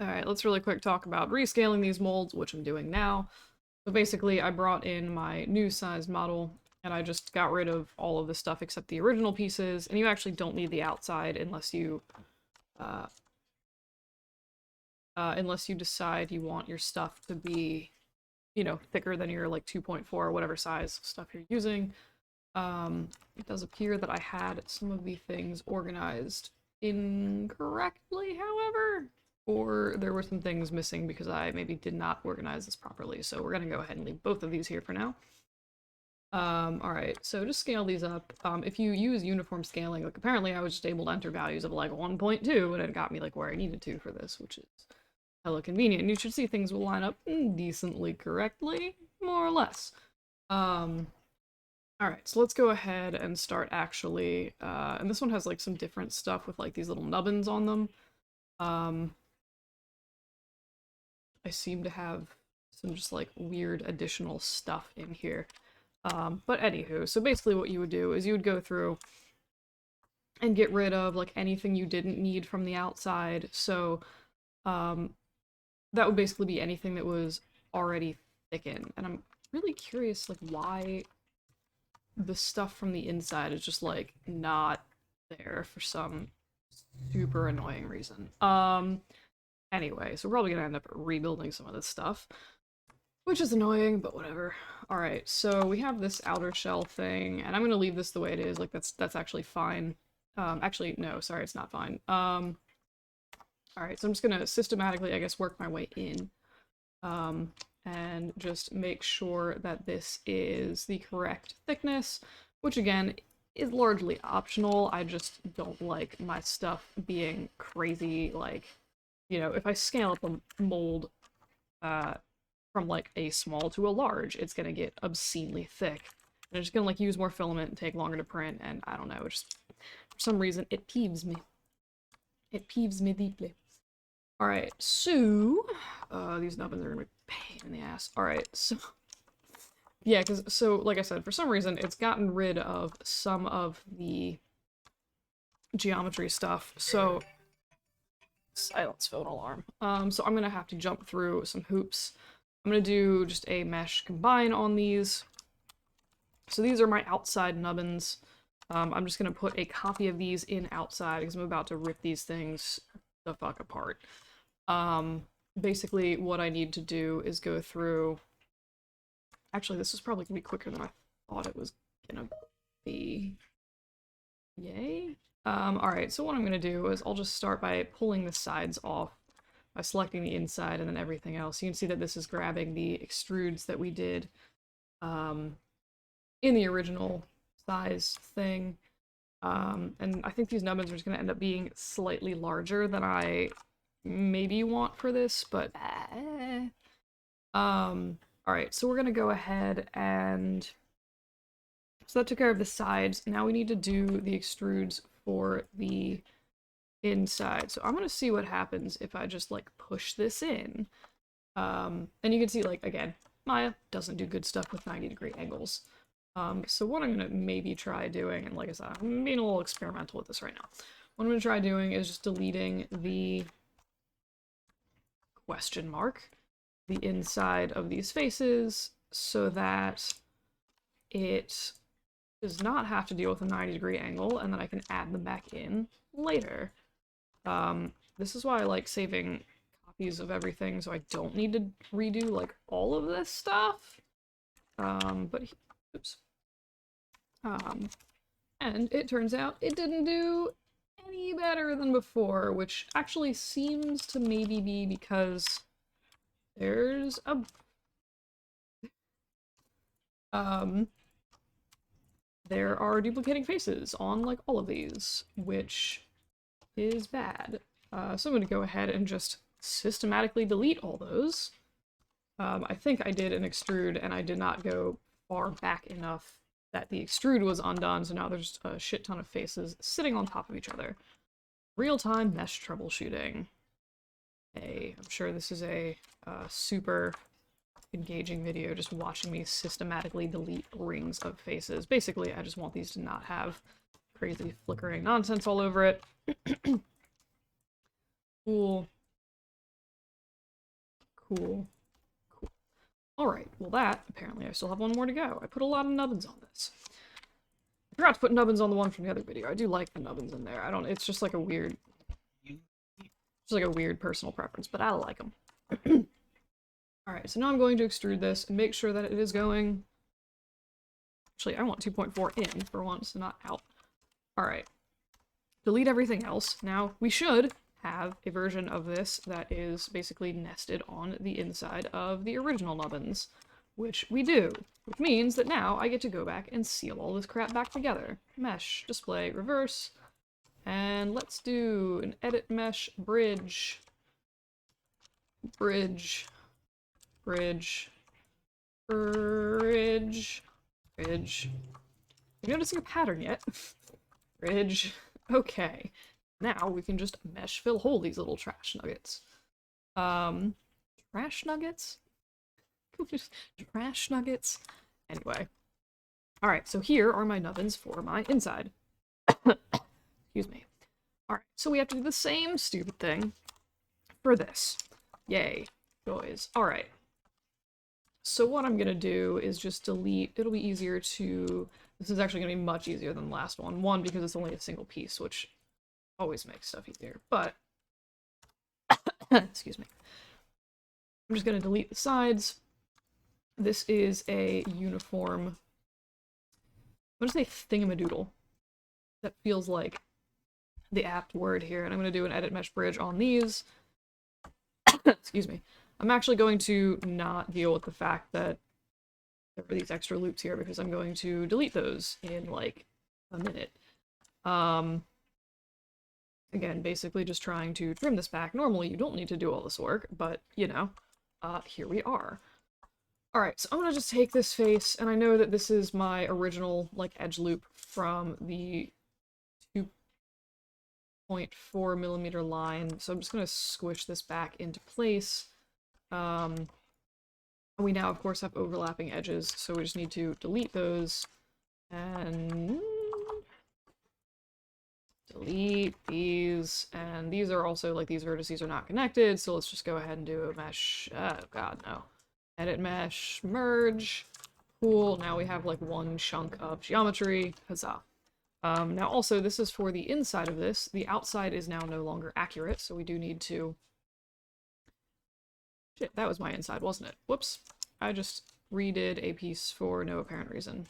Alright, let's really quick talk about rescaling these molds, which I'm doing now. So basically, I brought in my new size model, and I just got rid of all of the stuff except the original pieces, and you actually don't need the outside uh, unless you decide you want your stuff to be, you know, thicker than your, like, 2.4 or whatever size stuff you're using. It does appear that I had some of the things organized incorrectly, however, or there were some things missing because I maybe did not organize this properly, so we're gonna go ahead and leave both of these here for now. Alright, so just scale these up. If you use uniform scaling, like apparently I was just able to enter values of like 1.2 and it got me like where I needed to for this, which is hella convenient. And you should see things will line up decently correctly, more or less. Alright, so let's go ahead and start actually, and this one has like some different stuff with like these little nubbins on them. I seem to have some just like weird additional stuff in here. But anywho, so basically what you would do is you would go through and get rid of like anything you didn't need from the outside. So that would basically be anything that was already thickened. And I'm really curious like why the stuff from the inside is just like not there for some super annoying reason. Anyway, so we're probably gonna end up rebuilding some of this stuff, which is annoying, but whatever. Alright, so we have this outer shell thing, and I'm gonna leave this the way it is, like that's actually fine. Actually, no, sorry, it's not fine. Alright, so I'm just gonna systematically, I guess, work my way in. And just make sure that this is the correct thickness, which again, is largely optional. I just don't like my stuff being crazy, like, you know, if I scale up a mold, from like a small to a large, it's gonna get obscenely thick. And it's gonna like use more filament and take longer to print, and I don't know, it just for some reason it peeves me. It peeves me deeply. Alright, so these nubbins are gonna be a pain in the ass. Alright, so yeah, because so like I said, for some reason it's gotten rid of some of the geometry stuff, so silence phone alarm. So I'm gonna have to jump through some hoops. I'm gonna do just a mesh combine on these. So these are my outside nubbins. I'm just gonna put a copy of these in outside because I'm about to rip these things the fuck apart. Basically what I need to do is go through... Actually, this is probably gonna be quicker than I thought it was gonna be. Yay. Alright, so what I'm gonna do is I'll just start by pulling the sides off by selecting the inside and then everything else. You can see that this is grabbing the extrudes that we did in the original size thing. And I think these nubbins are just gonna end up being slightly larger than I maybe want for this, but alright, so we're gonna go ahead and so that took care of the sides. Now we need to do the extrudes for the inside. So I'm gonna see what happens if I just like push this in. And you can see like again, Maya doesn't do good stuff with 90-degree angles. So what I'm gonna maybe try doing, and like I said, I'm being a little experimental with this right now. What I'm gonna try doing is just deleting the question mark, the inside of these faces, so that it does not have to deal with a 90-degree angle, and then I can add them back in later. This is why I like saving copies of everything, so I don't need to redo, like, all of this stuff. But, oops. And it turns out it didn't do any better than before, which actually seems to maybe be because there's a... there are duplicating faces on, like, all of these, which is bad. So I'm gonna go ahead and just systematically delete all those. I think I did an extrude, and I did not go far back enough that the extrude was undone, so now there's a shit ton of faces sitting on top of each other. Real-time mesh troubleshooting. Hey, I'm sure this is a super engaging video, just watching me systematically delete rings of faces. Basically, I just want these to not have crazy flickering nonsense all over it. Cool. Cool. Cool. Alright, well that, apparently I still have one more to go. I put a lot of nubbins on this. I forgot to put nubbins on the one from the other video. I do like the nubbins in there. I don't, it's just like a weird, personal preference, but I like them. Alright, so now I'm going to extrude this and make sure that it is going... Actually, I want 2.4 in for once, not out. Alright. Delete everything else. Now, we should have a version of this that is basically nested on the inside of the original nubbins, which we do, which means that now I get to go back and seal all this crap back together. Mesh, display, reverse, and let's do an edit mesh bridge. Bridge. Bridge. Bridge. Bridge. Are you noticing a pattern yet? Bridge. Okay. Now we can just mesh fill hole these little trash nuggets. Trash nuggets? Trash nuggets? Anyway. Alright, so here are my nubbins for my inside. Excuse me. Alright, so we have to do the same stupid thing for this. Yay. Joys. Alright. So what I'm gonna do is just delete, it'll be easier to, this is actually gonna be much easier than the last one. One, because it's only a single piece, which always makes stuff easier, but, excuse me. I'm just gonna delete the sides. This is a uniform, I'm gonna say thingamadoodle. That feels like the apt word here, and I'm gonna do an edit mesh bridge on these. Excuse me. I'm actually going to not deal with the fact that there were these extra loops here because I'm going to delete those in, like, a minute. Again, basically just trying to trim this back. Normally you don't need to do all this work, but, you know, here we are. Alright, so I'm gonna just take this face, and I know that this is my original, like, edge loop from the 2.4 millimeter line, so I'm just gonna squish this back into place. We now, of course, have overlapping edges, so we just need to delete those, and delete these, and these are also, like, these vertices are not connected, so let's just go ahead and do a mesh, oh god, no. Edit mesh, merge, cool, now we have, like, one chunk of geometry, huzzah. Now also, this is for the inside of this, the outside is now no longer accurate, so we do need to... Shit, that was my inside, wasn't it? Whoops. I just redid a piece for no apparent reason.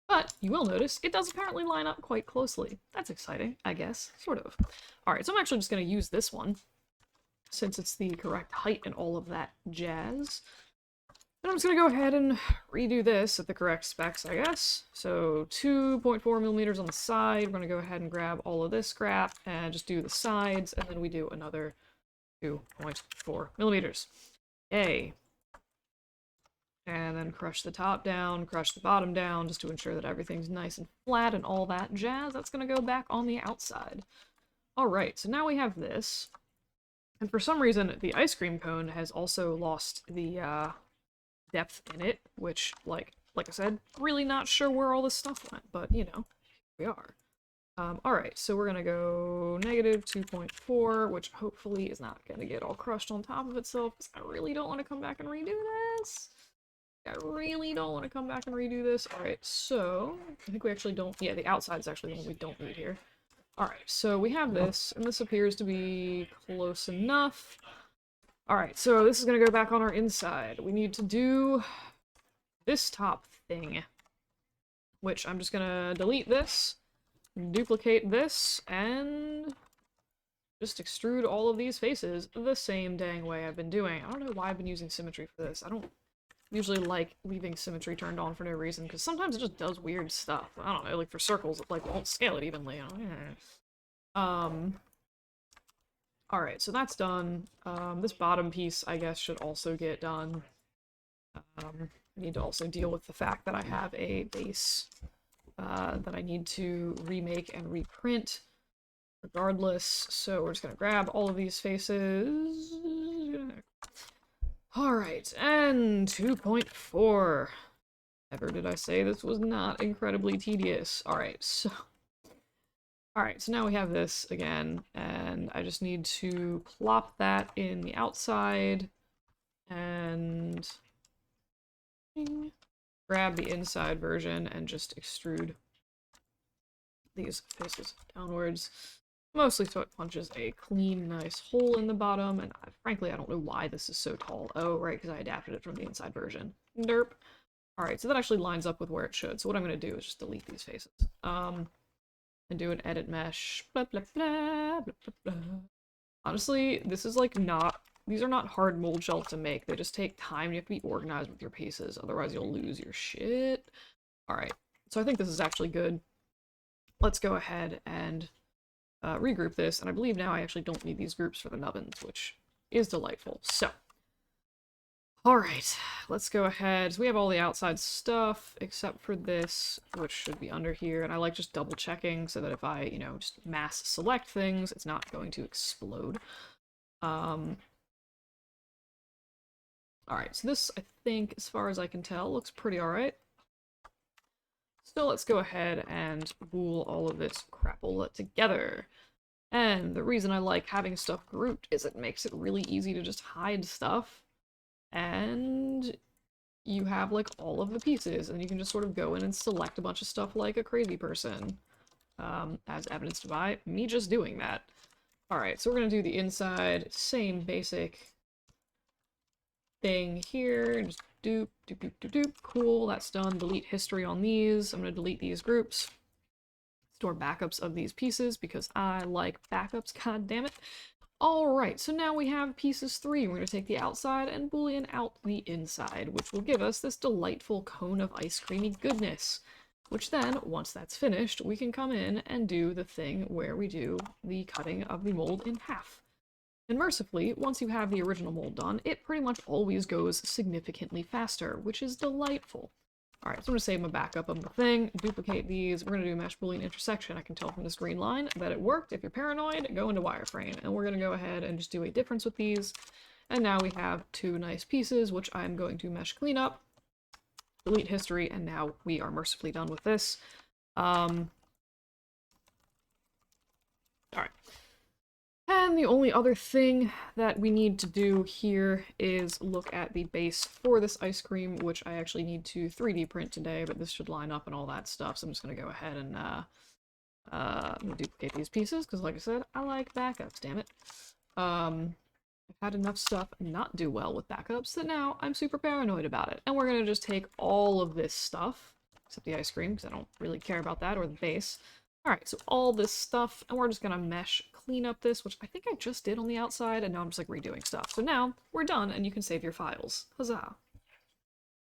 But, you will notice, it does apparently line up quite closely. That's exciting, I guess. Sort of. Alright, so I'm actually just going to use this one, since it's the correct height and all of that jazz. And I'm just going to go ahead and redo this at the correct specs, I guess. So, 2.4 millimeters on the side. We're going to go ahead and grab all of this scrap, and just do the sides, and then we do another 2.4 millimeters. Yay. And then crush the top down, crush the bottom down, just to ensure that everything's nice and flat and all that jazz. That's gonna go back on the outside. Alright, so now we have this. And for some reason, the ice cream cone has also lost the depth in it, which, like I said, really not sure where all this stuff went, but, you know, here we are. Alright, so we're gonna go negative 2.4, which hopefully is not gonna get all crushed on top of itself, because I really don't want to come back and redo this. Alright, so, I think we actually don't, yeah, the outside is actually the one we don't need here. Alright, so we have this, and this appears to be close enough. Alright, so this is gonna go back on our inside. We need to do this top thing, which I'm just gonna delete this, duplicate this, and just extrude all of these faces the same dang way I've been doing. I don't know why I've been using symmetry for this. I don't usually like leaving symmetry turned on for no reason, because sometimes it just does weird stuff. I don't know, like for circles, it like won't scale it evenly. Alright, so that's done. This bottom piece, I guess, should also get done. I need to also deal with the fact that I have a base that I need to remake and reprint regardless, so we're just gonna grab all of these faces. Alright, and 2.4. Never did I say this was not incredibly tedious. Alright, so now we have this again, and I just need to plop that in the outside. And grab the inside version and just extrude these faces downwards. Mostly so it punches a clean, nice hole in the bottom, and frankly, I don't know why this is so tall. Oh, right, because I adapted it from the inside version. Derp. Alright, so that actually lines up with where it should. So what I'm going to do is just delete these faces. And do an edit mesh. Blah, blah, blah, blah, blah, blah. Honestly, this is like not... These are not hard mold shells to make. They just take time. You have to be organized with your pieces. Otherwise, you'll lose your shit. Alright, so I think this is actually good. Let's go ahead and regroup this. And I believe now I actually don't need these groups for the nubbins, which is delightful. So, alright, let's go ahead. So we have all the outside stuff, except for this, which should be under here. And I like just double checking so that if I, you know, just mass select things, it's not going to explode. Alright, so this, I think, as far as I can tell, looks pretty alright. So let's go ahead and bool all of this crapple together. And the reason I like having stuff grouped is it makes it really easy to just hide stuff. And you have, like, all of the pieces, and you can just sort of go in and select a bunch of stuff like a crazy person. As evidenced by me just doing that. Alright, so we're gonna do the inside, same basic thing here, just doop, doop, doop, doop, doop. Cool, that's done. Delete history on these. I'm going to delete these groups. Store backups of these pieces because I like backups, god damn it. Alright, so now we have pieces 3. We're going to take the outside and boolean out the inside, which will give us this delightful cone of ice creamy goodness. Which then, once that's finished, we can come in and do the thing where we do the cutting of the mold in half. And mercifully, once you have the original mold done, it pretty much always goes significantly faster, which is delightful. Alright, so I'm going to save my backup of the thing, duplicate these, we're going to do mesh boolean intersection. I can tell from this green line that it worked. If you're paranoid, go into wireframe. And we're going to go ahead and just do a difference with these. And now we have 2 nice pieces, which I'm going to mesh clean up, delete history, and now we are mercifully done with this. Alright. And the only other thing that we need to do here is look at the base for this ice cream, which I actually need to 3D print today, but this should line up and all that stuff, so I'm just going to go ahead and I'm gonna duplicate these pieces, because like I said, I like backups, damn it. I've had enough stuff not do well with backups that now I'm super paranoid about it. And we're going to just take all of this stuff, except the ice cream, because I don't really care about that, or the base. Alright, so all this stuff, and we're just gonna mesh clean up this, which I think I just did on the outside, and now I'm just like redoing stuff. So now, we're done, and you can save your files. Huzzah!